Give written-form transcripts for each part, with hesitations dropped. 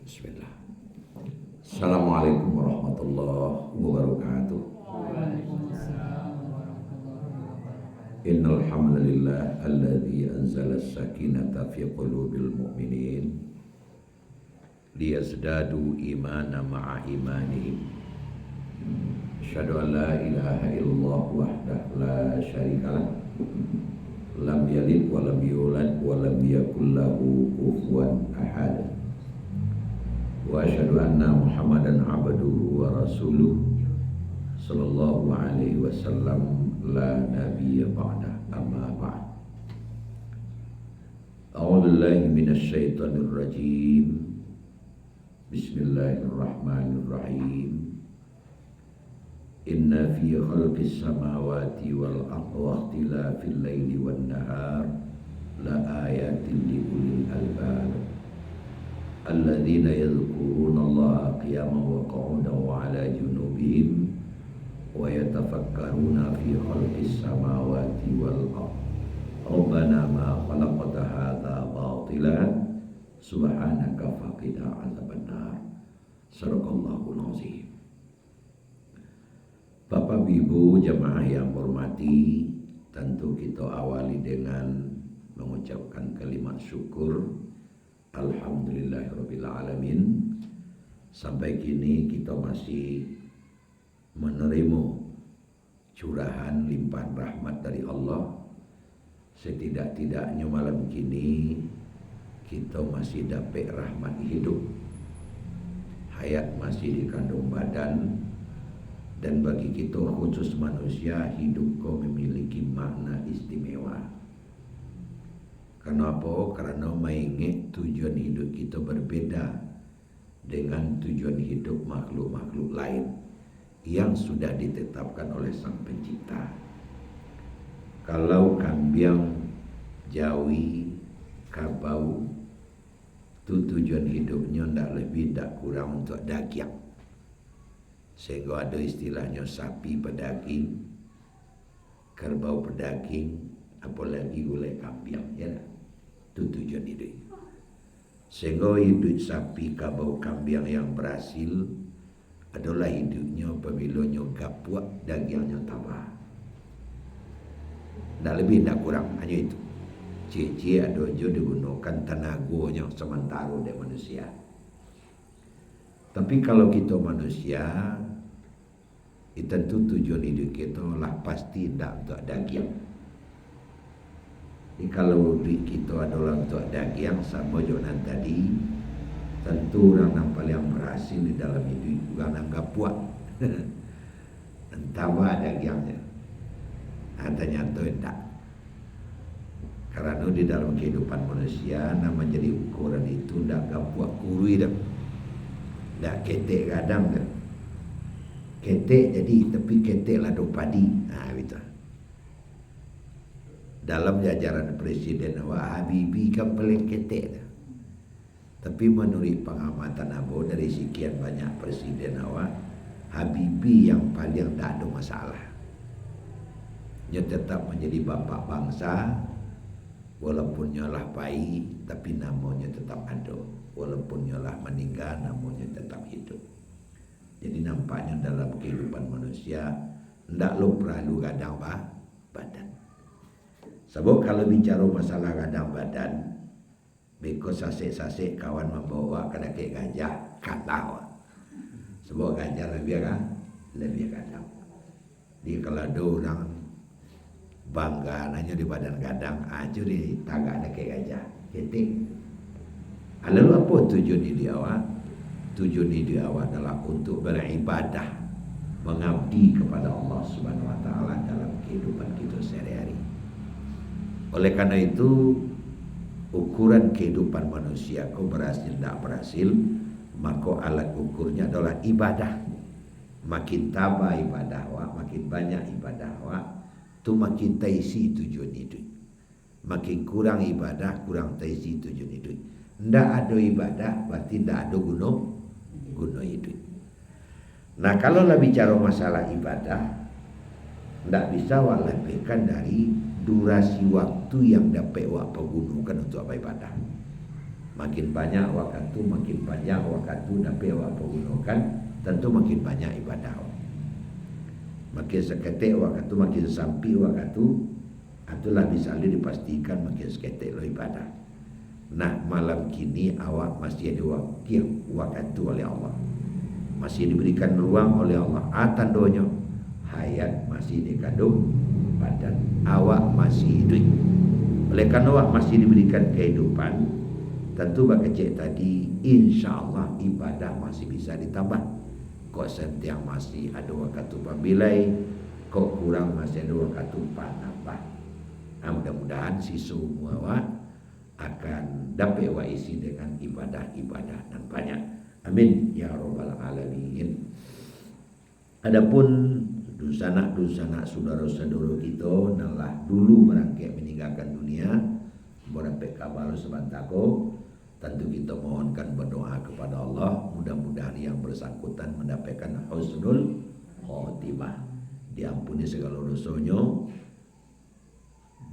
Bismillah. Assalamualaikum warahmatullahi wabarakatuh. Innal hamdalillah alladzi anzala as-sakinata fi qulubil mu'minin liyazdadu imana ma'a imanihim. Asyhadu an la ilaha illallah wahdahu la syarikalah, lam yalid wa lam yulad wa lam yakul lahu kufuwan ahad. Wa asyhadu anna Muhammadan abduhu wa rasuluh sallallahu alaihi wasallam la nabiyya ba'da, amma ba'd. A'udzu billahi minasy syaithanir rajim. Bismillahirrahmanirrahim. Inna fi khalqis samawati wal ardi wa ikhtilafil laili wan nahar la ayatin li ulil albab alladzina yadhkuruna Allaha qiyaman wa qu'udan wa 'ala junubihim wa yatafakkaruna fi khalqis samawati wal ardi rabbana ma khalaqta hadza batilan subhanaka faqina 'adzabannar. Sadaqallahul azim. Bapak Ibu jamaah yang hormati, tentu kita awali dengan mengucapkan kalimat syukur. Alhamdulillahirabbil alamin. Sampai kini kita masih menerima curahan limpahan rahmat dari Allah. Setidak-tidaknya malam kini kita masih dapat rahmat hidup. Hayat masih dikandung badan. Dan bagi kita khusus manusia, hidup kau memiliki makna istimewa. Kenapa? Karena mengingat tujuan hidup kita berbeda dengan tujuan hidup makhluk-makhluk lain yang sudah ditetapkan oleh Sang Pencipta. Kalau Kambiang, Jawi, Kabau, itu tujuan hidupnya tidak lebih tidak kurang untuk daging. Sehingga ada istilahnya sapi pedaging, kerbau pedaging, apalagi gulai kambing, ya. Itu tujuan hidup. Sehingga hidup sapi, kerbau, kambing yang berhasil adalah hidupnya apabila gapuak dagingnya tambah. Tak lebih tak kurang, hanya itu. Cici ada je digunakan tenaganya sementara dari manusia. Tapi kalau kita manusia, tentu tujuan hidup kita lah pasti tidak untuk daging. Jadi kalau duit kita adalah untuk daging, sama Jonan tadi, tentu orang yang paling berhasil di dalam hidup orang yang gapuak. Entah dagingnya. Ternyata tidak. Karena di dalam kehidupan manusia, nama jadi ukuran itu tidak gapuak kurui dah. Tak ketek kadang kan. Ketek jadi tapi ketek lah do padi. Betul. Dalam jajaran Presiden awak Habibie kan paling ketek dah. Tapi menurut pengamatan Abu dari sekian banyak presiden awak, Habibie yang paling tak ada masalah. Dia tetap menjadi bapak bangsa, walaupun nyalah bayi, tapi namanya tetap ada. Walaupun nyalah meninggal, namanya tetap hidup. Jadi nampaknya dalam kehidupan manusia, tidak lo perlu gadang badan. Sebab kalau bicara masalah gadang badan, beko sasek-sasek kawan membawa kena ke gajah, kata. Sebab gajah lebih gadang. Jadi kalau ada orang bangga nanya di badan gadang, aja di tagak ada ke gajah, ketik. Lalu apa tujuan hidup awak? Tujuan hidup awak adalah untuk beribadah, mengabdi kepada Allah Subhanahu Wa Taala dalam kehidupan kita sehari-hari. Oleh karena itu, ukuran kehidupan manusia kau berhasil tak berhasil, maka alat ukurnya adalah ibadah. Makin tabah ibadah awak, makin banyak ibadah awak, tu makin taisi tujuan hidup. Makin kurang ibadah, kurang taisi tujuan hidup. Tidak ada ibadah, berarti tidak ada guna hidup. Nah, kalau lah bicara masalah ibadah, tidak bisa awak lebihkan dari durasi waktu yang dapat awak pergunakan untuk ibadah. Makin banyak waktu, makin panjang waktu dapat awak pergunakan, tentu makin banyak ibadah. Makin seketik waktu, makin sampai waktu, itulah bisa dipastikan makin seketik lo ibadah. Nah, malam kini awak masih ada waktu oleh Allah, masih diberikan ruang oleh Allah. Tandanya hayat masih dikandung badan, awak masih hidup. Oleh karena awak masih diberikan kehidupan, tentu bakecek tadi, insya Allah ibadah masih bisa ditambah. Kok sentiang masih ada waktu pambilai, kok kurang masih ada waktu panambah. Mudah-mudahan si semua awak akan dapat wa isi dengan ibadah-ibadah dan banyak. Amin ya rabbal alamin. Adapun dusanak-dusanak saudara-saudara kita nalah dulu merangkak meninggalkan dunia, berapa kabar sebantako, tentu kita mohonkan berdoa kepada Allah, mudah-mudahan yang bersangkutan mendapatkan husnul khotimah, diampuni segala dosanya,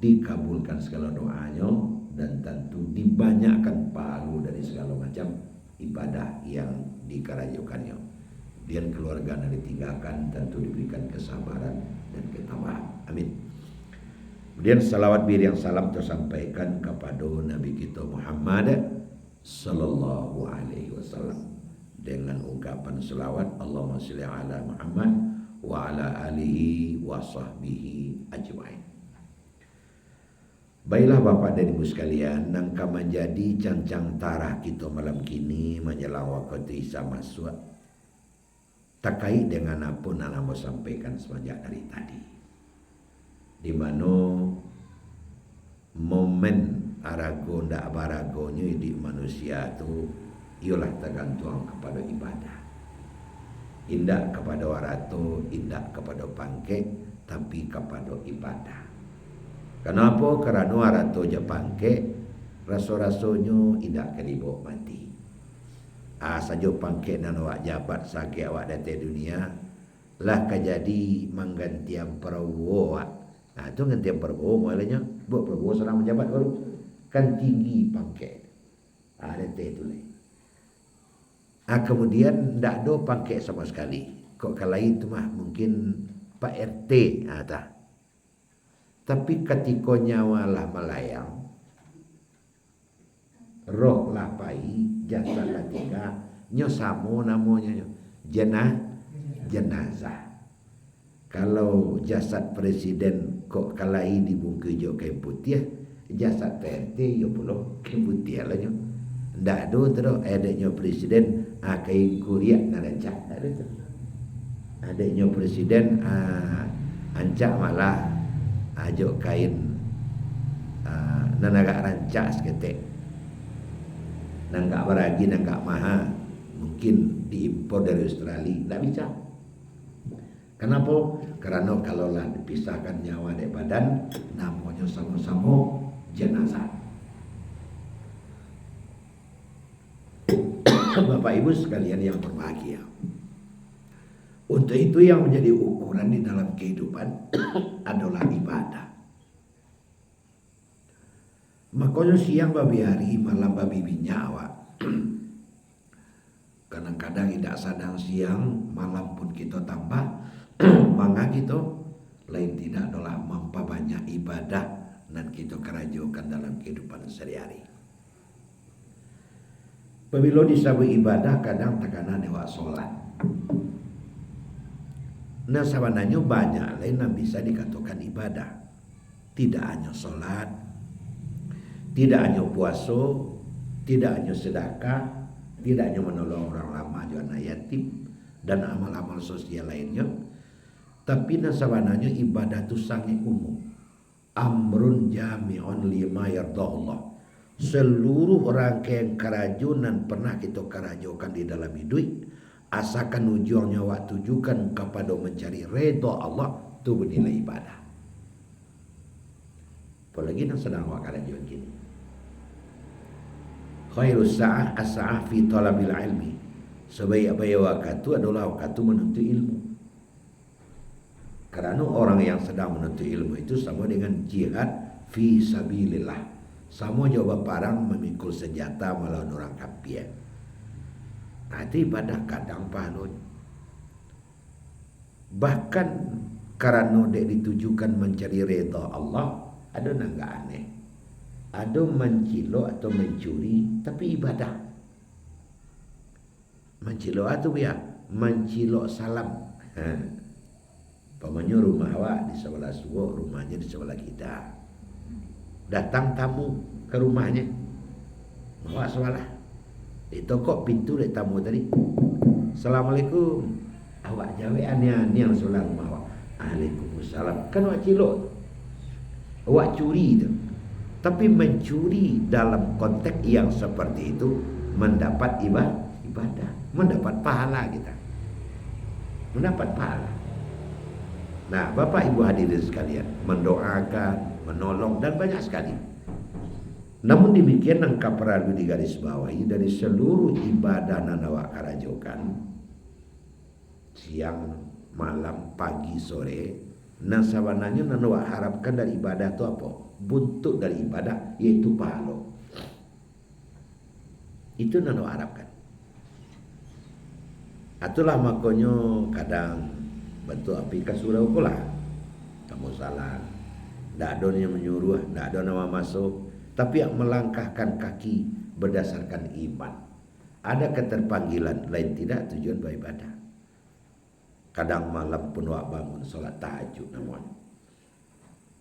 dikabulkan segala doanya, dan tentu dibanyakkan pahala dari segala macam ibadah yang dikerajukannya. Dan keluarga yang ditinggalkan tentu diberikan kesabaran dan ketabahan. Amin. Kemudian salawat bir yang salam tersampaikan kepada Nabi kita Muhammad sallallahu alaihi wasallam dengan ungkapan selawat Allahumma shalli ala Muhammad wa ala alihi wa sahbihi ajmain. Baiklah Bapak dan Ibu sekalian, nangka menjadi cancang tarah kita malam kini menjelang waktu Isya masuk terkait dengan apa yang mau sampaikan semenjak dari tadi, di mana momen arago ndak baragonya di manusia itu ialah tergantung kepada ibadah. Indak kepada warato, indak kepada pangke, tapi kepada ibadah. Kenapa? Karena warato je pangke, raso-rasonya indak kelibok mati. Saja pangke nan awak jabat sakit awak datang dunia, lah kejadi menggantian perahu awak. Itu gantian perahu mulanya, buat perahu seorang menjabat baru kan tinggi pangke. Datang itu lah. Kemudian ndak ada pangke sama sekali. Kok kala itu mah mungkin Pak RT tak. Tapi ketika nyawa lah melayang, roh lah pai, jasad lah tiga, nyosamo namanya jenazah. Kalau jasad presiden kok kalai dibungkus jo kain putih, jasad PRT yo pulau kain putih lah nyo. Ndak ada terus adanya presiden kain kuriak narancak, ada tu. Adanya presiden ancak malah ajo kain nanagak rancak seketik. Nanggak beragi, nanggak maha, mungkin diimpor dari Australia, tidak bisa. Kenapa? Karena kalau lah dipisahkan nyawa dari badan, namanya sama-sama jenazah. Bapak Ibu sekalian yang berbahagia, untuk itu yang menjadi ukuran di dalam kehidupan adalah ibadah. Makanya siang babi hari, malam babi binyawa. Kadang-kadang tidak sadar siang, malam pun kita tambah. Maka kita lain tidak adalah memperbanyak ibadah dan kita kerajukan dalam kehidupan sehari-hari. Apabila disebut ibadah, kadang tekanan dewa sholat. Nah sebenarnya banyak lain yang bisa dikatakan ibadah. Tidak hanya sholat, tidak hanya puasa, tidak hanya sedekah, tidak hanya menolong orang lama juga anak yatim dan amal-amal sosial lainnya. Tapi sebenarnya ibadah itu sangat umum. Amrun jami'un lima yardahullah. Seluruh rangkaian kerajunan pernah kita kerajukan di dalam hidup, asalkan ujungnya waktu tujukan kepada mencari redha Allah, itu bernilai ibadah. Apalagi yang sedang awak kerajuan gini. Khairus sa'ah as-sa'ah fi talabil ilmi. Sebaik-baik waktu adalah waktu menuntut ilmu. Karena orang yang sedang menuntut ilmu itu sama dengan jihad fi sabilillah. Sama juga parang memikul senjata melawan orang kafir. Nah, itu ibadah kadang pahalun. Bahkan karena dia ditujukan mencari redha Allah, ada nggak aneh. Ada mencilo atau mencuri tapi ibadah. Mencilo atau ya mencilo salam. Pamannya rumah awak di sebelah suwo, rumahnya di sebelah kita. Datang tamu ke rumahnya, awak sebelah. Itu kok pintu dek tamu tadi. Assalamualaikum. Awak jawe aneh-aneh yang sebelah rumah awak. Waalaikumsalam. Kan awak cilok. Awak curi itu. Tapi mencuri dalam konteks yang seperti itu mendapat ibadah, mendapat pahala kita. Mendapat pahala. Nah, Bapak Ibu hadirin sekalian, mendoakan, menolong dan banyak sekali. Namun demikian angka perlu digarisbawahi dari seluruh ibadah nanawa karajokan siang, malam, pagi, sore. Nah sabananya nanawa harapkan dari ibadah itu apa? Buntut dari ibadah yaitu pahala. Itu nanawa harapkan. Itulah makanya kadang bentuk api kasurau pula. Kamu salah. Tak ada yang menyuruh, tak ada nama masuk. Tapi yang melangkahkan kaki berdasarkan iman. Ada keterpanggilan, lain tidak tujuan beribadah. Kadang malam pun awak bangun solat tahajud namun.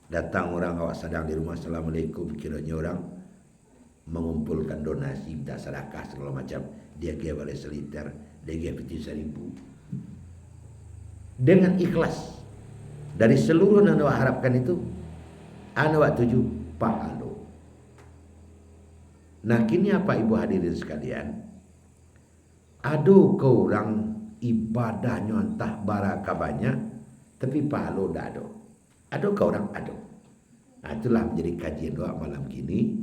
Datang orang awak sedang di rumah, Assalamualaikum, kiranya orang mengumpulkan donasi, minta sedekah segala macam. Dia kira boleh seliter, dia kira peti 1.000. Dengan ikhlas. Dari seluruh yang awak harapkan itu, awak tuju pahala. Nah kini apa ibu hadirin sekalian, aduh kau orang ibadahnya entah baraka banyak tapi pahala tak ada. Aduh kau orang aduh. Nah, itulah menjadi kajian doa malam kini.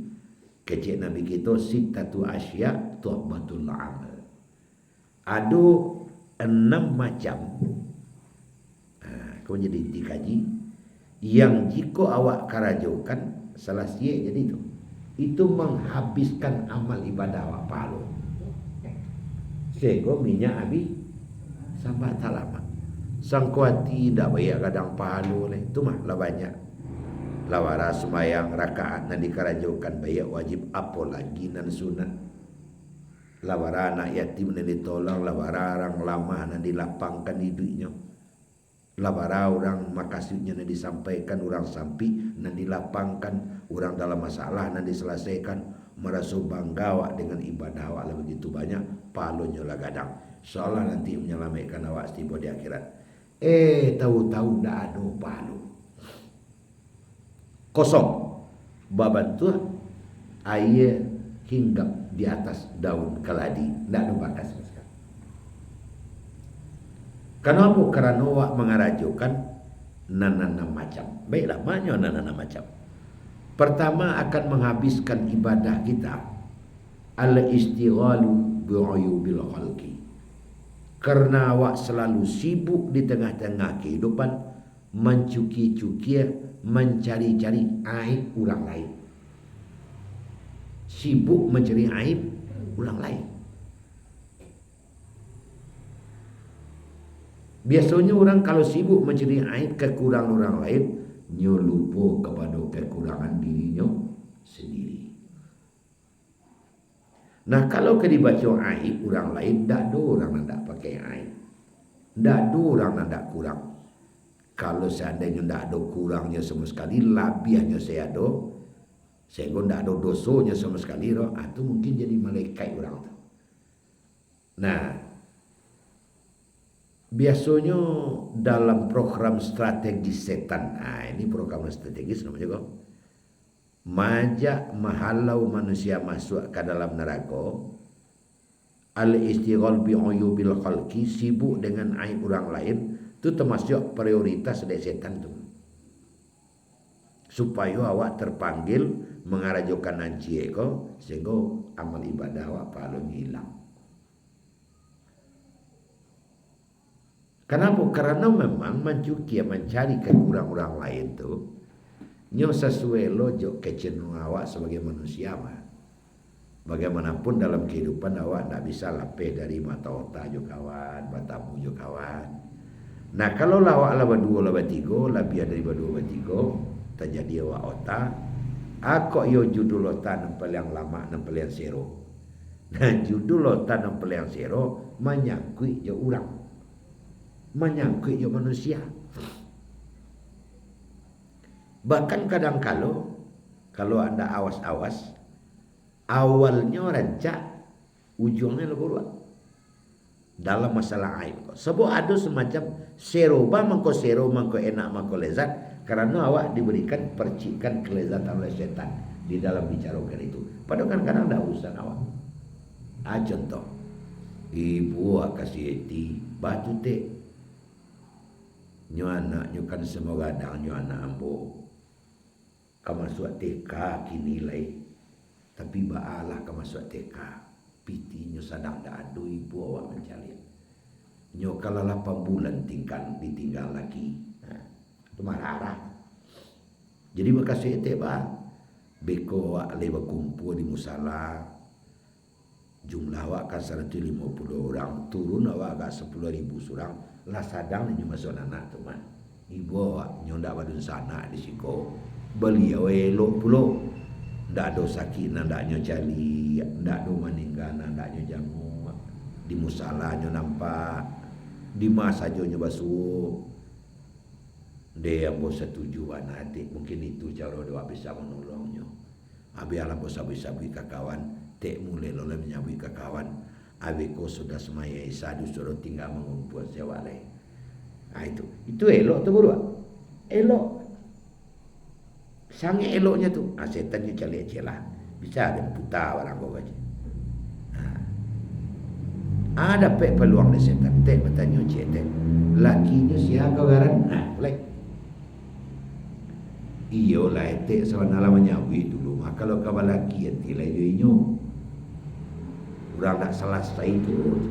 Kajian Nabi kita sittatu asya tuhbatul amal. Aduh 6 macam. Kau jadi dikaji yang jika awak karajokan salah sia jadi itu menghabiskan amal ibadah awak pahala. Sego minyak habis sampai tak lama. Sangkuati tidak banyak kadang pahala itu mah lah banyak. Lawara sembahyang rakaat nan dikarajokan banyak wajib apa lagi nan sunat. Lawara anak yatim nan ditolong, lawara orang lama nan dilapangkan hidupnya. Lawara orang makasihnya nan disampaikan, orang sampi nan dilapangkan, orang dalam masalah nan diselesaikan, merasa bangga awak dengan ibadah awak begitu banyak, pahalanya lah gadang. Seolah nanti menyelamatkan awak setiba di akhirat. Tahu-tahu dah ada pahala. Kosong. Baban tu air hinggap di atas daun keladi, tidak ada bakas. Kenapa? Karena awak mengarajukan nanana macam. Baiklah, banyak nanana macam. Pertama akan menghabiskan ibadah kita al-istighalu bi'uyubil khalqi. Karena awak selalu sibuk di tengah-tengah kehidupan mencuki-cuki, mencari-cari aib orang lain. Sibuk mencari aib orang lain. Biasanya orang kalau sibuk mencari aib kekurangan orang lain, lupa kepada kekurangan dirinya sendiri. Nah kalau dibaca aib orang lain, tak ada orang yang tak pakai aib. Tak ada orang yang tak kurang. Kalau seandainya tak ada kurangnya sama sekali, lebihnya saya ada, saya pun tak ada dosanya sama sekali, itu mungkin jadi malaikat orang tu. Nah, biasanya dalam program strategi setan, ini program strategis namanya kok, majak mahalau manusia masuk ke dalam neraka, al-istighal bi'uyubil khalqi, sibuk dengan aib orang lain, itu termasuk prioritas dari setan tu, supaya awak terpanggil mengarajokan nanci eko, sehingga amal ibadah awak paling hilang. Kenapa? Karena memang mencuki, mencari kekurangan orang lain tu Nyo sesuai lojo kecenderungan awak sebagai manusia mah. Bagaimanapun dalam kehidupan awak tidak bisa lepas dari mata otak jo kawan, matamu jo kawan. Nah kalau awak lah berdua lah bertiga, lebih dari berdua bertiga, terjadi awak otak. Aku yo judul otak nempel yang lama, nempel yang sero. Nah judul otak nempel yang sero menyangkut jo orang, menyangkut jo manusia. Bahkan kadang kalau anda awas-awas, awalnya rancak, ujungnya lebih dalam masalah aib. Sebab ada semacam seroba mangko sero mangko enak mangko lezat, karena awak diberikan percikan kelezatan oleh setan di dalam bicarakan itu. Padahal kan kadang tidak urusan awak. Contoh, ibu kasih eti batu te, nyo anak nyo kan semua gadang nyo anak ambo. Kamasuk TK kini lai, tapi baalah kamasuk TK. Piti nyo sadang dah adu ibu awak mencari. Nyo kalau 8 bulan ditinggal lagi. Nah, itu marah. Jadi bekas itu bah, beko awak leba kumpul di musala. Jumlah awak kan 150 orang, turun awak agak 10.000 surang. Lah sadang nyo masuk anak tu mah. Ibu awak nyo ndak badun sana di siko. Beliau elok pulo. Ndak ada sakit ndak nyo cali, ndak ada meninggal ndak nyo jamu. Di musala nyo nampak, di masa nyo basuh. Dia yang bos setuju adik, mungkin itu cara doa bisa menolongnya. Abi alam bos sabi-sabi kawan, tek mulai loleh menyabui kawan. Abi ko sudah semaya isadu suruh tinggal mengumpul sewa lain. Nah itu elok tu berdua, elok. Sangat eloknya tu. Setan ni cari celah. Bisa ada putar orang kau aja. Ada pek peluang dari setan. Tek bertanya cetek. Lakinya siapa kau garan? Boleh. Iyo lah tek sebenarnya menyawi dulu. Maka kalau kau laki enti lah inyo. Orang tak selesai itu.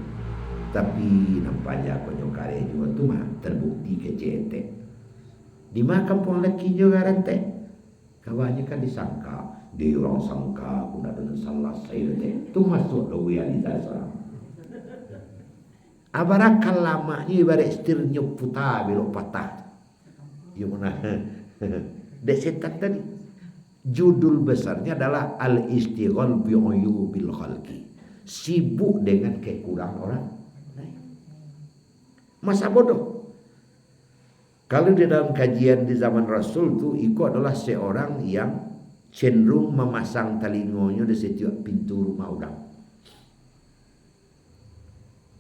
Tapi nampaknya kau nyokare juga tu mah terbukti ke cetek. Di mana kampung lakinya garan tek? Kawannya kan disangka, dia orang sangka pun ada salah saya itu masuk realitas orang. Abarakal lamanya ibarat setirnya putar belok patah. Ya mana? Dek setan tadi. Judul besarnya adalah al-istighal bi'uyubil khalqi. Sibuk dengan kekurangan orang lain. Masa bodoh. Kalau di dalam kajian di zaman Rasul tu, Iko adalah seorang yang cenderung memasang telingonya di setiap pintu rumah orang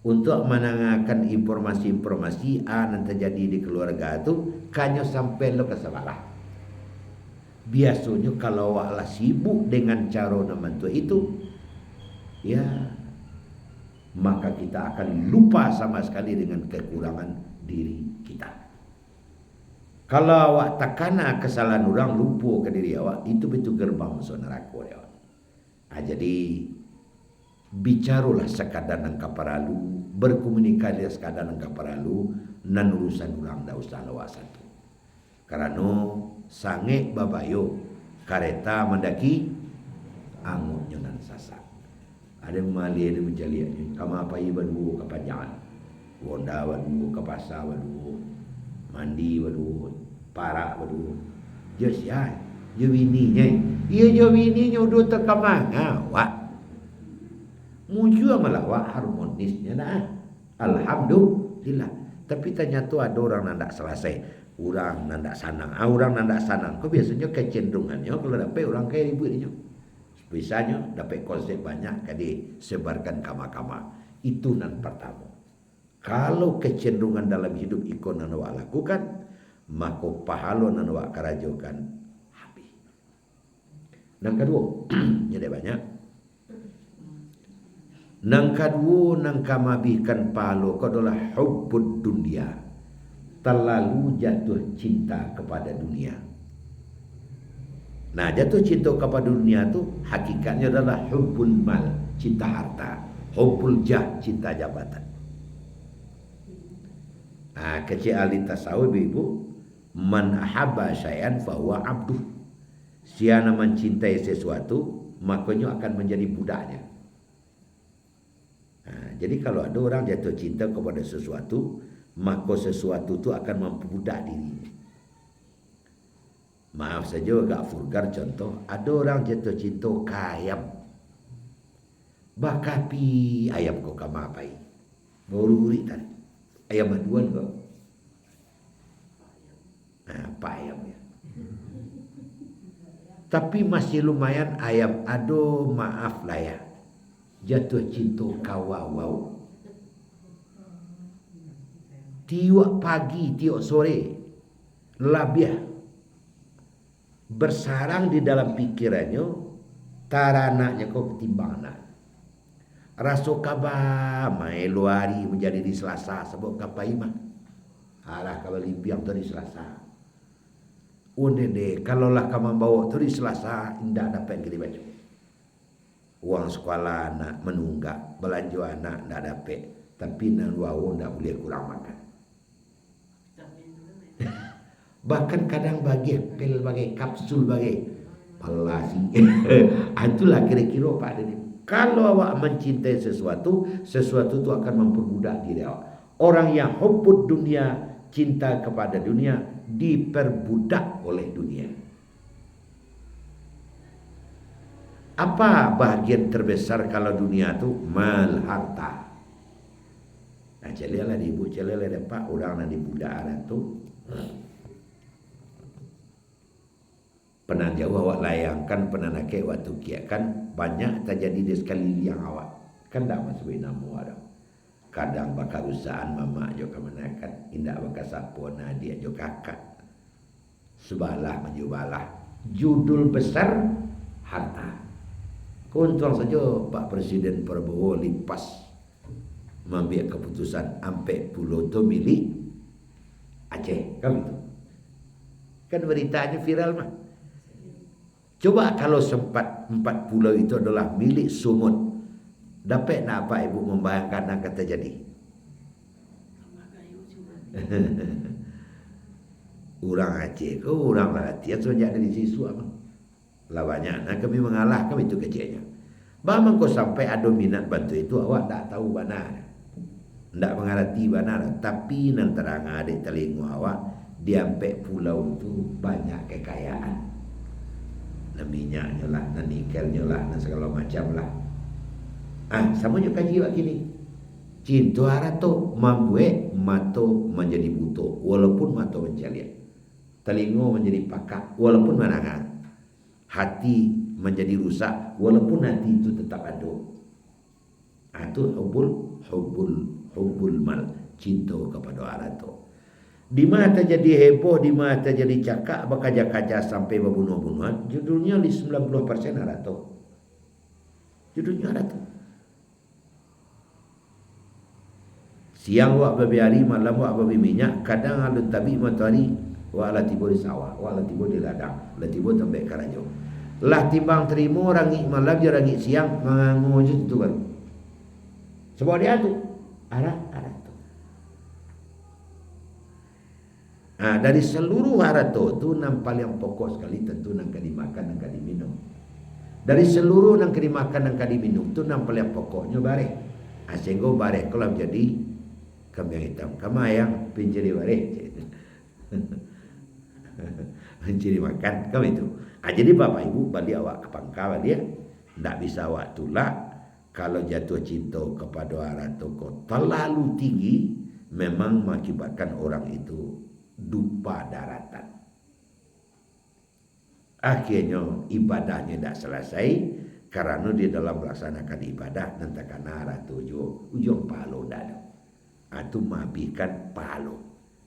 untuk menanyakan informasi-informasi yang terjadi di keluarga itu, kanyo sampai lo kesabalah. Biasanya kalau awaklah sibuk dengan cara membantu itu, ya maka kita akan lupa sama sekali dengan kekurangan diri kita. Kalau awak takana kesalahan orang, lupa ke diri awak, itu betul gerbang masuk neraka ya. Jadi bicaralah sekadar nangka paralu, berkomunikasi sekadar nangka paralu, nan urusan orang dah usah awak satu. Karena sange babayo kereta mendaki angutnya nan sasak. Ada mali ada menjaliannya. Kamu apa iba dulu kepanjangan, wonda wadu ke pasar wadu, mandi wadu, parak wadu. Just ya, jo bininya, iya jo bininya udah terkemanga, wak. Muncul malah wak harmonisnya dah. Alhamdulillah. Tapi ternyata ada orang nandak selesai, orang nandak sanang, orang nandak sanang. Kau biasanya kecenderungannya kalau dapat orang kaya ributnya. Biasanya dapat konsep banyak kali sebarkan kama-kama. Itu nan pertama. Kalau kecenderungan dalam hidup ikon nan awak lakukan, maka pahala nan awak kerajokan habis. Yang kedua, jadi banyak. Yang kedua, yang kamabikan pahala adalah hubbud dunia. Terlalu jatuh cinta kepada dunia. Nah, jatuh cinta kepada dunia itu hakikatnya adalah hubbul mal, cinta harta, hubbul jah, cinta jabatan. Nah, kecil ahli tasawuf ibu, Man ahabba syai'an fahuwa abduh. Siapa mencintai sesuatu, makanya akan menjadi budaknya. Jadi kalau ada orang jatuh cinta kepada sesuatu, maka sesuatu itu akan memperbudak dirinya. Maaf saja agak vulgar contoh, ada orang jatuh cinta ke ayam. Bakapi ayam kau kamapai. Baru urik tadi. Ayam aduan kau. Apa ayam ya? Tapi masih lumayan ayam ado maaf lah ya. Jatuh cinta kawawau. Tiap pagi, tiap sore, labiah bersarang di dalam pikirannya, taranaknya kau ketimbang anak. Raso kaba mai luari menjadi di Selasa sebab kapai mah. Alah kalau limpiang tu di Selasa. Unde kalau lah kamu bawa tu di Selasa indah dapat kiri baju. Uang sekolah anak menunggak, belanja anak tak dapat. Tapi nan wau tak boleh kurang makan. Bahkan kadang bagi pil, bagi kapsul, bagi palasi. Itulah kira-kira Pak Deni. Kalau awak mencintai sesuatu, sesuatu itu akan memperbudak diri awak. Orang yang hubbud dunia, cinta kepada dunia, diperbudak oleh dunia. Apa bahagian terbesar kalau dunia itu? Mal, harta. Nah, celialah ibu, celialah pak orang yang dibudak itu. Pernah jauh awak layangkan, pernah nak waktu kiakan banyak terjadi di sekeliling awak. Kan tak masuk namu ada. Kadang bakal usahaan mama jo kemenakan, indak bakal sapo dia jo kakak. Sebalah menjubalah. Judul besar harta. Kuntuang saja Pak Presiden Prabowo lipas mengambil keputusan sampai pulau itu milik Aceh, kan itu. Kan beritanya viral mah. Coba kalau sempat 4 pulau itu adalah milik Sumut, dapat nak apa ibu membayangkan akan terjadi? Orang Aceh ke orang latihan sejak dari sisu apa? Lah banyak nak kami mengalah kami itu kecilnya. Bang kau sampai ada minat bantu itu awak tak tahu benar. Tak mengerti benar, tapi nan terang ada telinga awak di sampai pulau itu banyak kekayaan. Minyaknya lah, nikelnya lah, segala macam lah. Sama juga kaji wak kini. Cinta harato membuat mata menjadi buto, walaupun mata mencalian. Telinga menjadi pakak, walaupun menangan. Hati menjadi rusak, walaupun hati itu tetap ada. Itu hubbul mal, cinta kepada harato. Di mana terjadi heboh, di mana terjadi cakap, berkaja-kaja sampai berbunuh-bunuhan, judulnya di 90% harato. Judulnya harato. Siang wak babi hari, malam wak babi minyak, kadang alun tabi matahari, wak lah tiba di sawah, wak lah tiba di ladang, lah tiba tambah karajo. Lah timbang terima rangik malam, dia rangik siang, menganggung itu baru. Sebab dia tu, harato. Dari seluruh harato tu yang paling pokok sekali tentu nang kadi makan nang kadi minum. Dari seluruh nang kadi makan nang kadi minum tu yang paling pokoknya bareh. Sehingga bareh kalau jadi kambing hitam, kama yang pinjeri bareh. Pinjeri makan kami itu. Jadi bapak ibu balik awak ke pangkal dia, ndak bisa awak tolak kalau jatuh cinta kepada harato kau terlalu tinggi, memang mengakibatkan orang itu dupa daratan. Akhirnya ibadahnya tidak selesai karena di dalam melaksanakan ibadah nanti karena ratu ujung palo dada. Itu menghabiskan palo.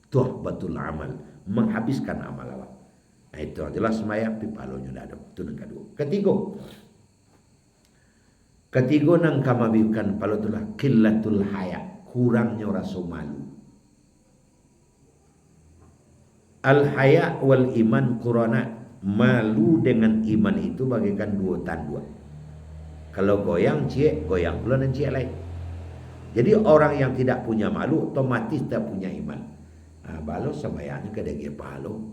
Tuh betul amal, menghabiskan amal awak. Itu adalah semaya pi palonya dada. Itu yang kedua. Ketiga nang kamabikan palo itulah qillatul haya, kurangnya rasa malu. Al-haya wal iman qurana, malu dengan iman itu bagaikan dua tanduan. Kalau goyang cie, goyang pula dan cie lain. Jadi orang yang tidak punya malu otomatis tak punya iman. Balo sembayangnya kedegi palo.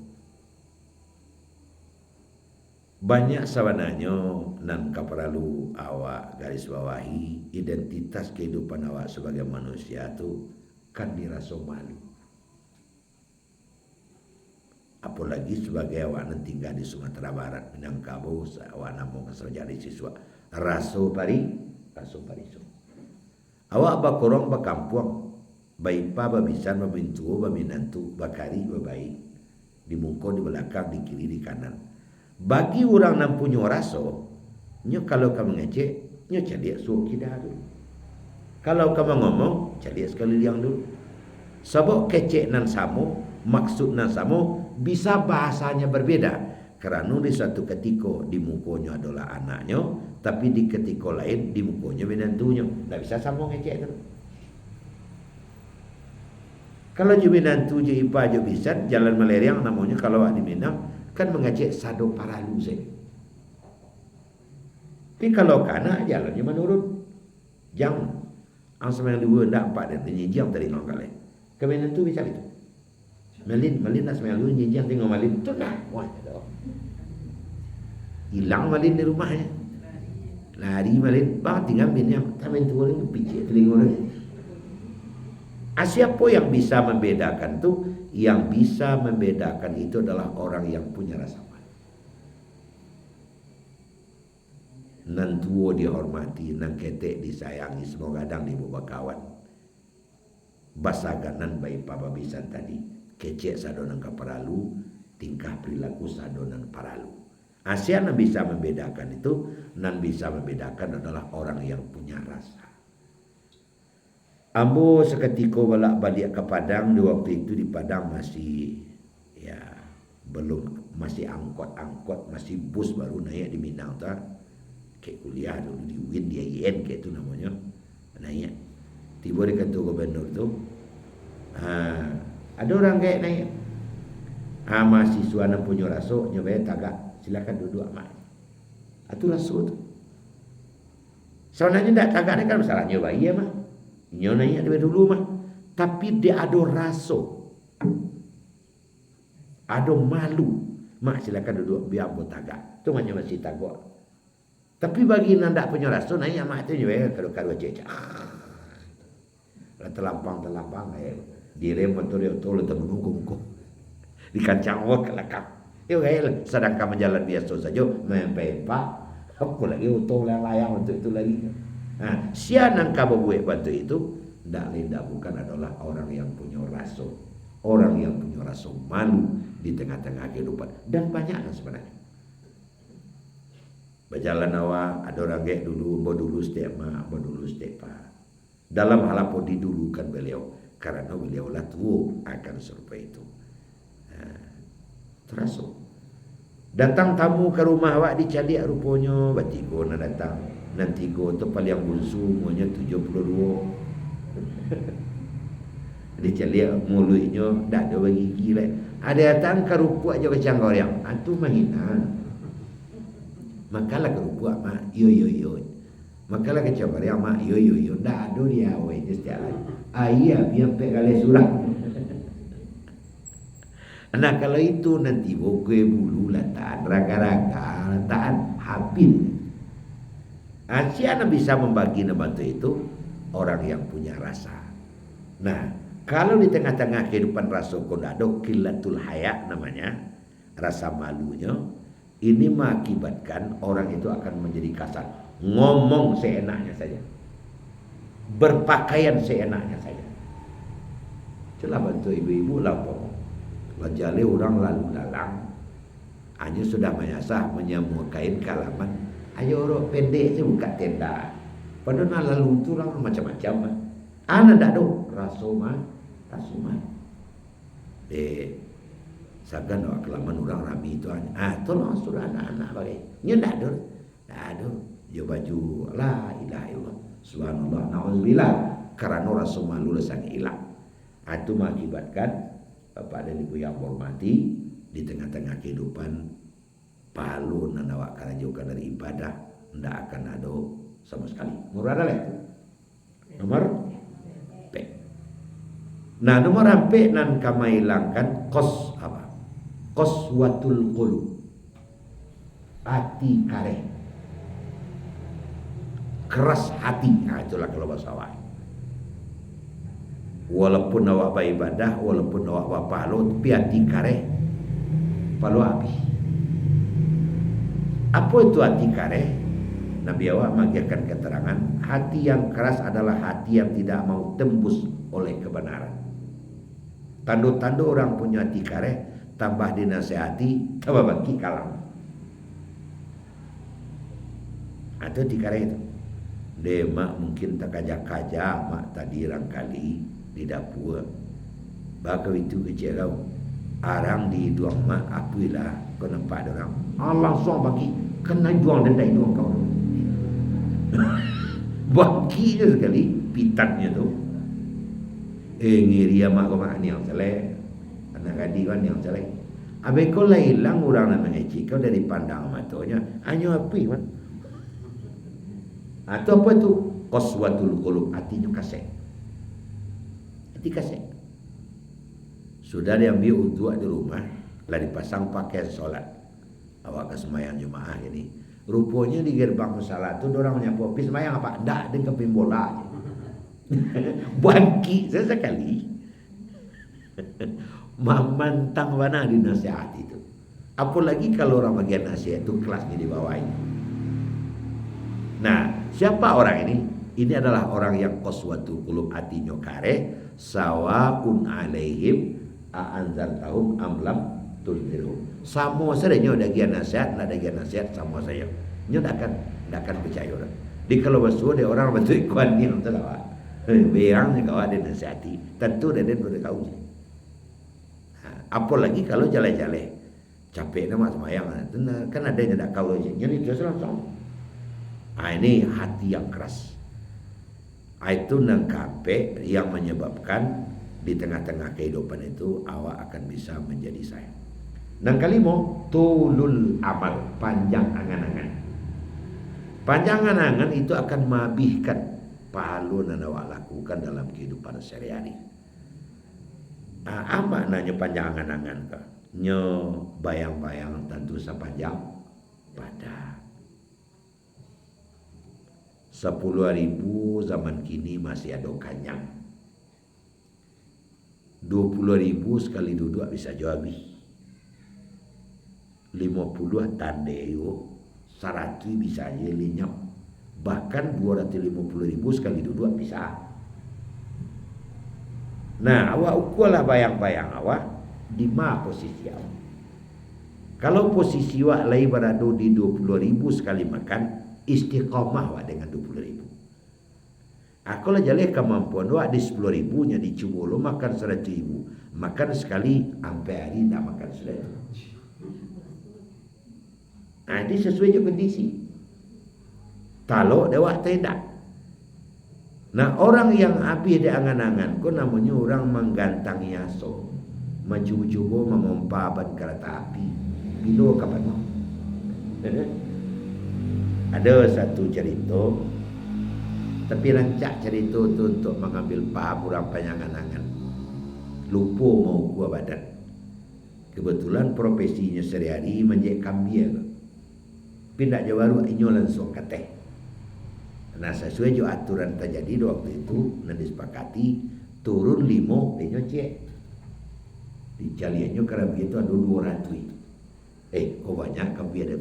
Banyak sebenarnya nan perlu awak garis bawahi identitas kehidupan awak sebagai manusia tu kan dirasa malu. Apalagi sebagai awak nan tinggal di Sumatera Barat, Minangkabau, awak namun jadi siswa. Raso pariso. Awak bakorong bakampung, baipa babisan babintuo babinantu bakari babai, di muka di belakang di kiri di kanan. Bagi orang yang punya raso, nyo kalau kamu ngecek, nyo cari suuk kita dulu. Kalau kamu ngomong, cari sekali liang dulu. Sebab kecek nan samo, maksud nan samo, bisa bahasanya berbeda. Kerana di satu ketika di mukanya adalah anaknya, tapi di ketika lain di mukanya menantunya. Tak bisa sama ngecek tu. Kalau je menantu je ipa je bisa jalan meleriang namanya kalau di Minang kan mengecek sado paralu saya. Tapi kalau kanak jalannya menurut jam sama yang dua ndak empat dan nyinjang tadi ngau kali. Kebenan tu bisa itu. Malin nak sama lu nyinjang tengok malin tu lah. Wah dah. Hilang malin di rumahnya. Lari malin, bang tinggal minyak, tamen tu orang picit telinga orang. Siapa yang bisa membedakan tu? Yang bisa membedakan itu adalah orang yang punya rasa malu. Nan tuo dihormati, nan ketek disayangi, semua kadang dibawa kawan. Basaganan bayi papa bisan tadi, kecek sadonan kaparalu, tingkah perilaku sadonan paralu. Yang bisa membedakan itu, nan bisa membedakan adalah orang yang punya rasa. Ambo seketika balik ke Padang. Di waktu itu di Padang masih belum, masih angkot, masih bus baru naik di Minang tu. Kayak kuliah dulu di UIN, di IAIN kayak itu namanya. Naik. Tiba di kantor gubernur tu. Ada orang kayak naik. Mahasiswa yang punya rasa, nyoba tagak. Silakan duduk amat. Itu rasa tu. Sebenarnya tak tagak ni kan masalahnya bayi mah. Nyo nanya dari dulu mah, tapi dia ada rasa, ada malu. Mak silakan duduk biar ambo tagak. Tu macam masih tagak. Tapi bagi nanda punya rasa, nanya mak tu juga kalau cecah. Terlampang, direm motor dia tu letak menunggu di kancang awak kelakar. Sedangkan menjalan biasa saja, mempepak. Apa lagi utol layang untuk itu lagi. Siapa yang kamu buat bantu itu? Tak bukan adalah orang yang punya rasa, orang yang punya rasa malu di tengah-tengah kehidupan. Dan banyak sebenarnya. Berjalan awak, ada orang kayak dulu, dulu setiap pak. Dalam hal apa didulukan beliau, karena beliau lah tua akan serupa itu. Terasa. Datang tamu ke rumah awak dicari rupanya, batigo nak datang. Nanti go tu paling bunsu umurnya 72. Dia celiak mulutnya dak ada bagi gigi lah. Ada datang ke rupa aja kacang goreng. Antu mainan. Makalah ke rupa mak yo. Makalah kacang goreng mak yo. Dak ada dia awak je setiap hari. Iya biar pek kali surat. Nah kalau itu nanti bokeh bulu latan raga-raga latan habis. Siapa bisa membagi bantu itu? Orang yang punya rasa. Nah, kalau di tengah-tengah kehidupan rasa kodado, kilatul haya namanya, rasa malunya, ini mengakibatkan orang itu akan menjadi kasar. Ngomong seenaknya saja. Berpakaian seenaknya saja. Celah bantu ibu-ibu lapor. Lajale orang lalu dalang. Hanya sudah menyasah menyamur kain kalaman. Ayo orang pendek je buka tenda. Padahal lalu tu orang macam-macam. Anak tak ada rasuma. Sagan awak kelaman orang rami itu. Tolong suruh anak-anak bagi. Nya tak ada. Dia baju la ilaha illallah. Subhanallah na'udzubillah. Karena rasa malu lesang hilang. Itu mengakibatkan pada ibu yang hormati di tengah-tengah kehidupan palu dan awak karajukan dari ibadah tidak akan ada sama sekali. Murah dah. Nomor P. Nah, nomor rampe nan kama hilangkan qaswatul qulub, hati kareh, keras hati. Nah, itulah kalau bahasa awak. Walaupun awak beribadah, walaupun awak berpahala, tapi hati kareh, pahala habis. Apa itu hati kareh? Nabi awak mengajarkan keterangan, hati yang keras adalah hati yang tidak mau tembus oleh kebenaran. Tanda-tanda orang punya hati kareh, tambah dinasihati, tambah bagi kalam. Atau hati kareh itu. Dia mak mungkin tak kajak-kajak, mak tadi rangkali di dapur. Bakal itu kecil kau. Arang di duang mak, apalah kau nampak ada orang. Langsung bagi, kena juang dendai duang kau. Bagi je sekali, pitatnya tu. Ngiri mak kau mak ni yang selek. Anak adik kau ni yang selek. Habis kau lah hilang orang nak mengecik kau dari pandang matanya. Hanya apa kan? Atau apa tu? Qaswatul qulub, hatinya kasih. Hati kasih. Sudah diambil uduk di rumah, lah dipasang pakaian solat. Awak ke semayang Jumaah ini. Rupanya di gerbang salat tu orang menyapu, "Pi semayang apa?" "Ndak, dengan keping bola." Bangki sesekali. Mamantang mana dinasihat itu. Apalagi kalau orang bagian nasihat itu kelasnya di bawah ini. Nah, siapa orang ini? Ini adalah orang yang qaswatul qulub, hatinya kareh, sawaun alaihim a'anzaltahum am lam tunzirhum. Sama saja ada gian nasihat, ada gian nasihat sama saya. Nyo tak akan percaya orang. Di kalau basuh dia orang betul ikuan ni tu lah. Berang ni kau ada nasihati, tentu dia boleh tahu. Apalagi kalau jalan-jalan capek nama semayang, kan ada yang tak kau je. Jadi terus langsung. Ini hati yang keras. Itu nangkape yang menyebabkan di tengah-tengah kehidupan itu awak akan bisa menjadi sayang. Nang kalimo tulul amal, panjang angan-angan. Panjang angan-angan itu akan menghabiskan pahala yang awak lakukan dalam kehidupan sehari-hari. Apa maknanya panjang angan-angan ke? Nyo bayang-bayang tentu sepanjang pada 10.000 zaman kini masih ada kanyang. 20.000 sekali duduk bisa jawab. 50 tandeo 100 bisa je lenyap. Bahkan 250.000 sekali duduk bisa. Nah, awak ukurlah bayang-bayang awak di mana posisi awak. Kalau posisi awak lain berada di 20.000 sekali makan, istiqamah awak dengan 20.000. Kalau jalan kemampuan awak di 10.000 nya dicuba lo makan 100.000. Makan sekali sampai hari tak makan 100. Nah, ini sesuai je kondisi. Kalau awak tidak. Nah, orang yang habis di angan-angan ko namanya orang menggantangi aso. Mencuba-cuba memompa ban kereta api. Bila kapan mau? Ada satu cerita, tapi rancak cerita tu untuk mengambil paham orang panjangan-angan. Lupa mau gua badan. Kebetulan profesinya sehari-hari menjadi kambia. Pindah jauh baru inyo langsung kateh. Nah, sesuai jo aturan terjadi waktu itu, dan disepakati turun 5 dia cek. Di jaliannya kerana itu ada 200. Kau banyak kambia ada.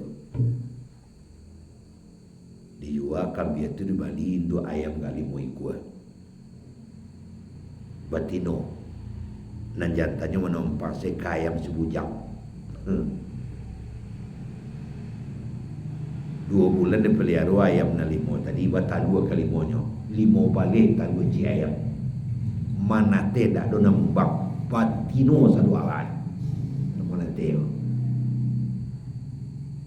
Dijual kambia itu di Bali, 2 ayam kali mau ikut. Batino. Dan jantannya menumpang sekayam sebujang. 2 bulan dia pelihara ayam na 5. Tadi batal 2 kali 5-nya. 5 balik tak 2 ji ayam. Mana teh tak ada nambang. Batino satu alat. Mana teh.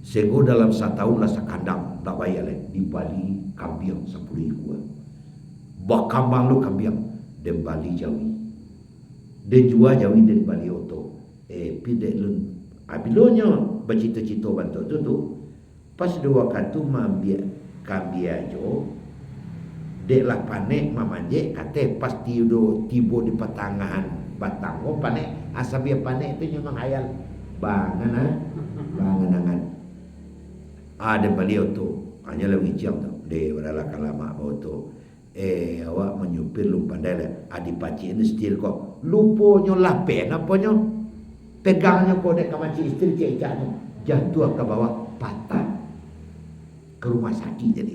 Sego dalam 1 tahun lah sekandang. Tak bayar lagi. Di Bali kambing 10.000. Bakambang lu kambing. Dan Bali Jawi. Dia jual Jawi dan Bali Oto. Pidek lun. Abilonya bercita-cita bantu tu. Pas 2 katu mambiak kambia jo Dek lah panek mamanje kate pasti do tibo di pertengahan batang. Oh panek asal dia panek itu memang hayal bangan banganangan. Ada beliau tu hanya lebih ciam tu. De berala kalama bau tu. Awak menyupir lu pandai lah. Adi paci ini setir kok. Lupo nyo lapen apa nyo? Pegangnya kok dek kamaci istri cecahnya. Jatuh ke bawah patah. Ke rumah sakit jadi.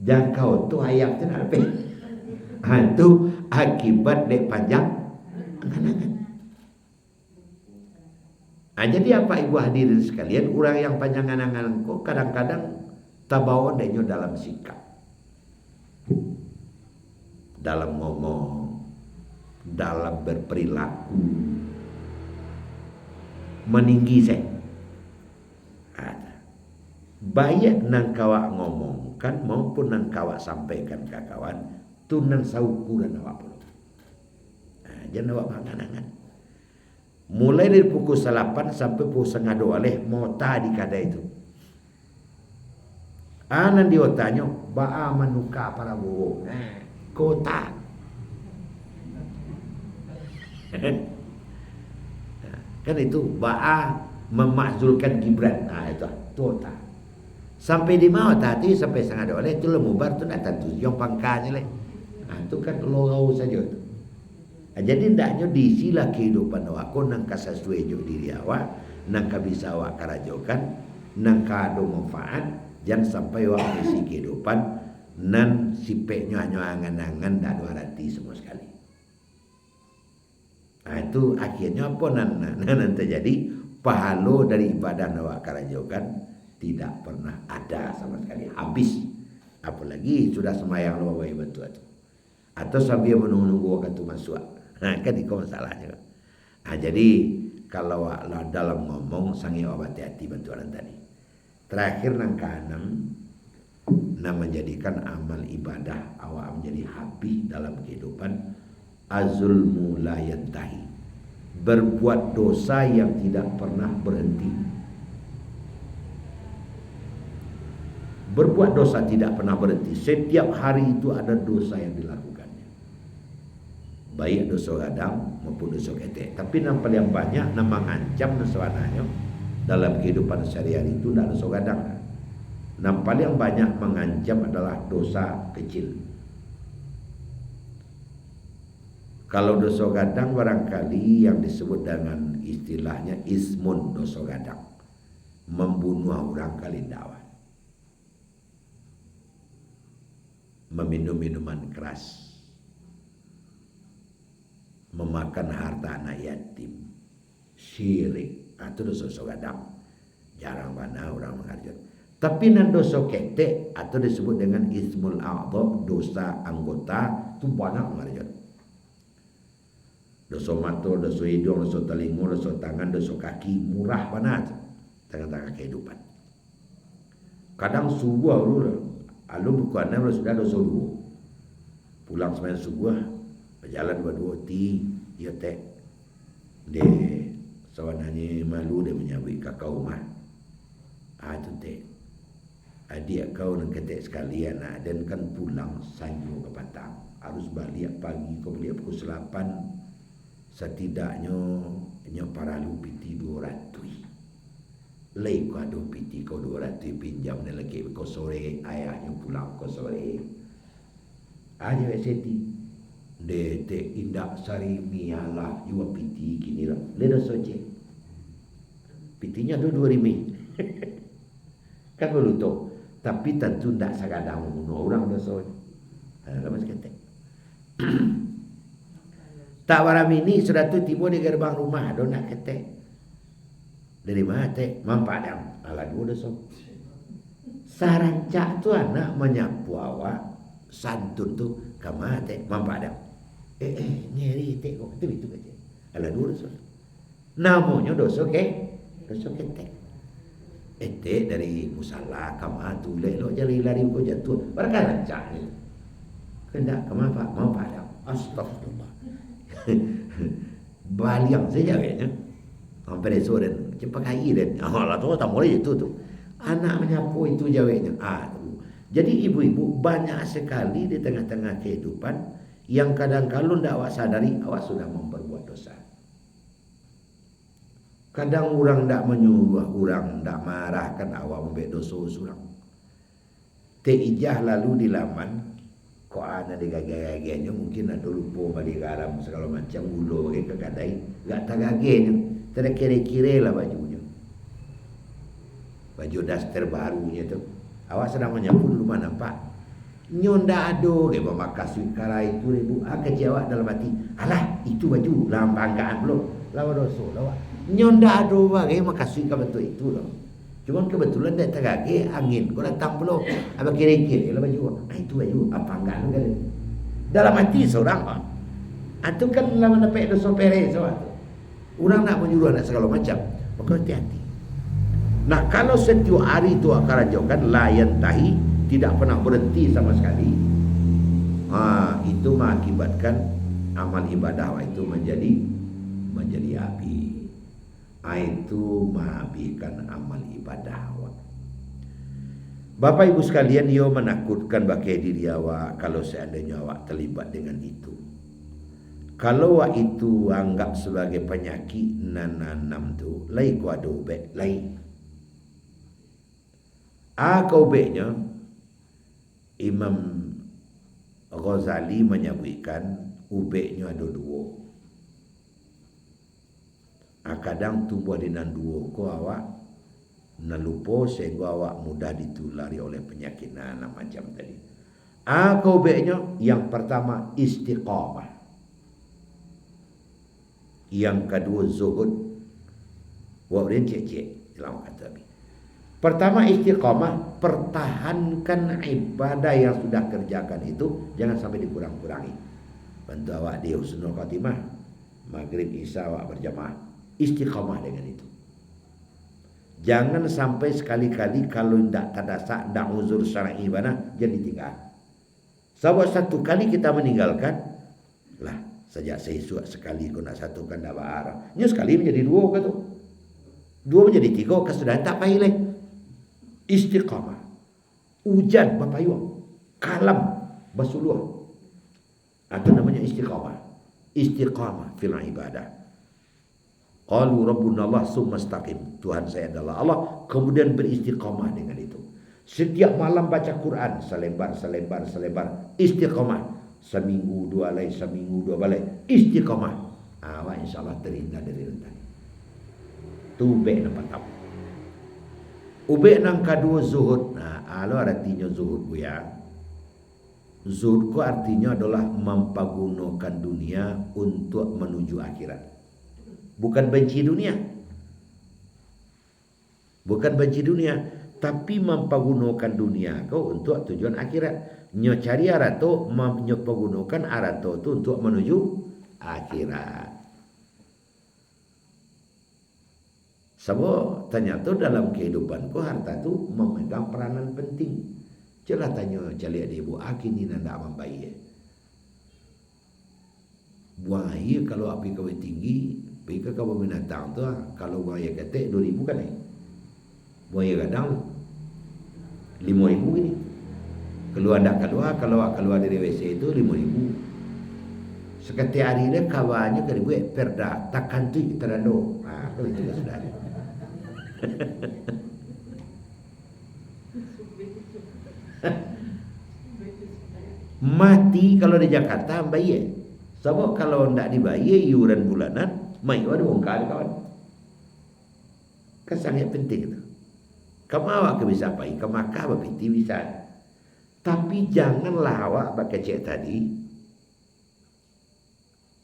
Jangkau tu ayam tu nak apa? Itu akibat dek panjang angan-angan. Jadi apa ibu hadirin sekalian, orang yang panjang angan-angan kok kadang-kadang tabawa denyo dalam sikap, dalam ngomong, dalam berperilaku, meninggi saya. Banyak nang kawak ngomongkan maupun nang kawak sampaikan ke kawan tu nang saukuran awak pun. Jangan awak panganangan. Mulai dari pukul 8 sampai pukul 7:30 mota di kada itu. Anan dia tanya ba'a manuka para bohong. Kota. Kan itu ba'a memakzulkan Gibran. Itu kota. Sampai di mau tadi sampai 7:30 itu lemubar tu nak tentu yang pangkanya leh. Itu kan lorau saja tu. Jadi ndaknya disilah kehidupan awak ko nang kasasuai jo diri awak, nang kabisa awak karajokan, nang kado manfaat, jangan sampai awak isi kehidupan nan sipeknya angan-angan dak ada arti semua sekali. Itu akhirnya apa nan terjadi pahala dari ibadah awak karajokan tidak pernah ada sama sekali, habis. Apalagi sudah semayang luar betul itu. Atau sambil menunggu waktu masuk. Kan itu masalahnya. Jadi kalau dalam ngomong sangi hati hati bantuan tadi. Terakhir nang keenam, menjadikan amal ibadah awak menjadi habis dalam kehidupan, azulmu la yantahi. Berbuat dosa yang tidak pernah berhenti. Berbuat dosa tidak pernah berhenti. Setiap hari itu ada dosa yang dilakukannya. Baik dosa gadang maupun dosa ketek. Tapi yang paling banyak mengancam sebenarnya dalam kehidupan sehari-hari itu tidak dosa gadang. Yang paling banyak mengancam adalah dosa kecil. Kalau dosa gadang barangkali yang disebut dengan istilahnya ismun dosa gadang. Membunuh orang kali dakwah. Meminum minuman keras, memakan harta anak yatim, syirik, itu dosa gadang. Jarang mana orang mengajar. Tapi nan dosa ketek atau disebut dengan ismul a'dham, dosa anggota, itu banyak mengajar. Dosa mata, dosa hidung, dosa telinga, dosa tangan, dosa kaki, murah banget tengah-tengah kehidupan. Kadang subuh dulu. Lalu bukannya sudah dosa dua. Pulang sembahyang subuh, berjalan berdua dia tek. De sawananya malu dia menyabui kakau mah. Itu tek. Adik kau nak ketek sekalian dan kan pulang sanyo ke Patang. Harus balik pagi kau balik pukul 8. Setidaknya para lupiti 200. Lei kau ada piti kau 200 pinjam dan lagi kau sore ayahnya pulang kau sore. Aja seti. Dete indak sari mialah jua piti kini lah. Leda soce. Pitinya tu 2 kan perlu tu. Tapi tentu tak sagadang membunuh orang dosa. Lepas kata. Tak waram ini sudah tu tiba di gerbang rumah ada nak kata. Dari mana teh mampadang ala dua dosa. Sarancak tu anak menyapu awak santun tu kama teh mampadang. Nyeri teh kok itu aja. Ala dua dosa. Namanya dosa ketek. Ete dari musala kama tu le lo jali lari ko jatuh. Perkara rancak ni. Kendak kama pak mampadang. Astagfirullah. Baliang saja kayaknya. Sampai sore cepat kaya dan Allah tu tak boleh itu tu. Anak menyapu itu jawabnya. Jadi ibu-ibu banyak sekali di tengah-tengah kehidupan yang kadang-kadang tidak awak sadari awak sudah memperbuat dosa. Kadang orang tidak menyuruh, orang tidak marahkan awak membuat dosa orang. Teijah lalu di laman, kok ada digagah-gagahnya mungkin ada lupa balik garam segala macam ulo ke kadai, gak tagagahnya, terkira-kira lah bajunya. Baju daster barunya tu. Awak sedang menyapu di rumah nampak. Nyonda ado ke memakas kala itu ibu. Kecil awak dalam hati. Alah itu baju dalam banggaan belum. Lawa dosa lawa. Nyonda ado bagai makasih ke betul itu loh. Cuman kebetulan dia tergage angin. Kau datang belum. Apa kira-kira lah baju. Itu baju apa banggaan kan. Dalam hati seorang pak. Itu kan lama dapat dosa pere soal. Orang nak menyuruh nak segala macam. Maka hati-hati. Nah kalau setiap hari itu akar jauhkan layan tahi tidak pernah berhenti sama sekali, itu mengakibatkan amal ibadah itu menjadi api. Itu menghabiskan amal ibadah. Bapak ibu sekalian, ia menakutkan bagi diri awak kalau seandainya awak terlibat dengan itu. Kalau awak itu anggap sebagai penyakit nanam tu, lain kau ada ubek lain. Ubeknya Imam Ghazali menyebutkan ubeknya ada dua. Kadang tumbuh dengan dua ko awak nalupo sehingga awak mudah ditulari oleh penyakit nanam macam tadi. Ubeknya yang pertama istiqamah. Yang kedua zuhud. Warin cecek dalam kata ni. Pertama istiqamah, pertahankan ibadah yang sudah kerjakan itu jangan sampai dikurang-kurangi. Bantu awak di husnul khatimah, maghrib isya awak berjamaah, istiqamah dengan itu. Jangan sampai sekali-kali kalau tidak tadasak, tidak uzur syar'i ibadah, jangan ditinggal. Sebab satu kali kita meninggalkan, lah sejak sesuatu sekali kau nak satukan tidak berarah. Ini sekali menjadi dua ke tu, dua menjadi tiga, kesudahan tak payah lagi. Istiqamah. Hujan berpayung, kalam bersuluh. Itu namanya istiqamah. Istiqamah fil ibadah. Qalu rabbuna Allah summa istaqim. Tuhan saya adalah Allah, kemudian beristiqamah dengan itu. Setiap malam baca Quran selembar. Istiqamah. Seminggu dua lay, seminggu dua balai. Istiqamah. Awak insyaallah terhindar dari rentan. Tubek nampak tahu. Ubek nang kedua zuhud. Alo artinya zuhud buya. Zuhud ku artinya adalah mempergunakan dunia untuk menuju akhirat. Bukan benci dunia. Bukan benci dunia, tapi mempergunakan dunia kau untuk tujuan akhirat. Nyo cari arato, nyo pergunakan arato tu untuk menuju akhirat. Sebab ternyata dalam kehidupanku harta tu memegang peranan penting. Celah tanya calik dia ibu, akini nanda membaik. Buang air kalau api kau tinggi, pergi ke kebun binatang tu, kalau buang air ketek 2,000 kan buang air kadang 5,000 gini. Keluar tak keluar, kalau keluar dari WC itu 5,000. Sekali hari dia kawannya ke dibuat perda, takkan tu kita dando. Kalau itu sudah. Mati kalau di Jakarta bayar. Sebab kalau tidak dibayar iuran bulanan, mai ada bongkar kawan. Kesannya penting itu. Kamu awak ke bisa pai, ke Makkah berpiti bisa. Tapi janganlah awak bakecek tadi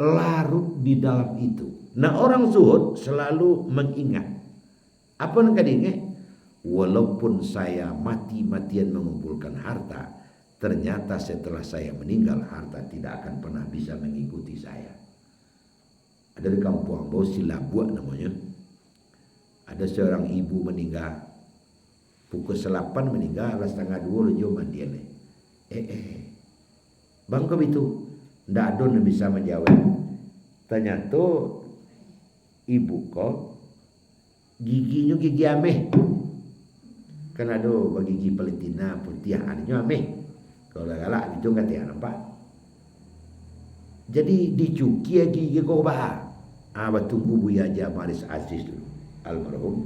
larut di dalam itu. Nah orang zuhud selalu mengingat. Apa yang kau ingat? Walaupun saya mati-matian mengumpulkan harta, ternyata setelah saya meninggal harta tidak akan pernah bisa mengikuti saya. Ada di kampung Ambon Silabuak namanya. Ada seorang ibu meninggal pukul 8 meninggal, 1:30 lu mandian. Bang kau itu ndak ada yang bisa menjawab. Ternyata ibu kau giginya gigi ameh. Kan ada bagi gigi Palestina putih adanya ameh. Kalau galak itu kata nampak. Jadi dicuki gigi kau bah. Tunggu Buya Jamaris Aziz dulu almarhum.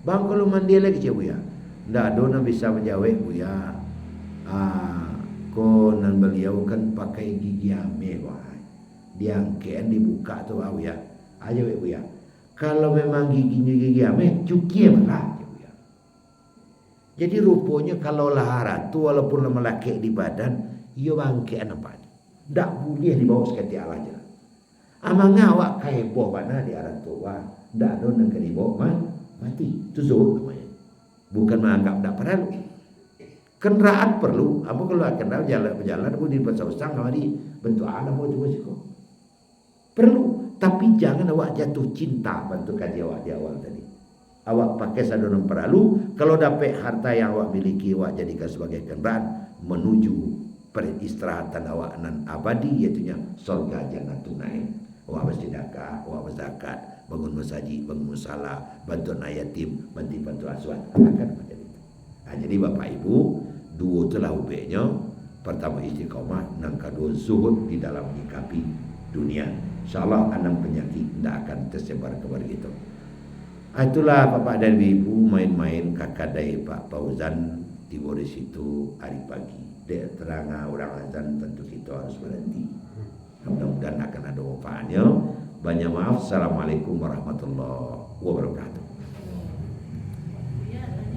Bang kalau mandi lagi cik Buya. Ndak ada bisa menjawab Buya. Konan beliau kan pakai gigi ameh wah. Diangkat dibuka tu Buya. Aja Buya. Kalau memang giginya gigi ameh cuki lah. Jadi rupanya kalau laharan tu walaupun melaki di badan, ia bangkit nampak. Tak boleh dibawa sekali Allah je. Amang awak kaya buah mana di arah tua, tak ada nak dibawa mati. Itu zuhud namanya. Bukan menganggap tak perlu. Kendaraan perlu. Apa kalau kendaraan berjalan, aku di besar-besar sama di bentuk alam itu bersiko. Perlu, tapi jangan awak jatuh cinta bantu kaji awak di awal tadi. Awak pakai sadonan perlu, kalau dapat harta yang awak miliki, awak jadikan sebagai kendaraan menuju peristirahatan awak nan abadi, iaitu surga jannatun naim. Awak bersedekah, awak berzakat, bangun masjid, bangun musala, bantu anak yatim, bantu asuhan, akan macam itu. Jadi Bapak Ibu, dua itulah ubeknya. Pertama istiqamah, yang kedua zuhud di dalam menyikapi dunia. InsyaAllah 6 penyakit tidak akan tersebar kepada kita. Itulah Bapak dan Ibu main-main kakadai Pak Fauzan tiba di situ hari pagi. Dia terang orang azan tentu kita harus berhenti. Mudah-mudahan akan ada manfaatnya. Banyak maaf. Assalamualaikum warahmatullahi wabarakatuh.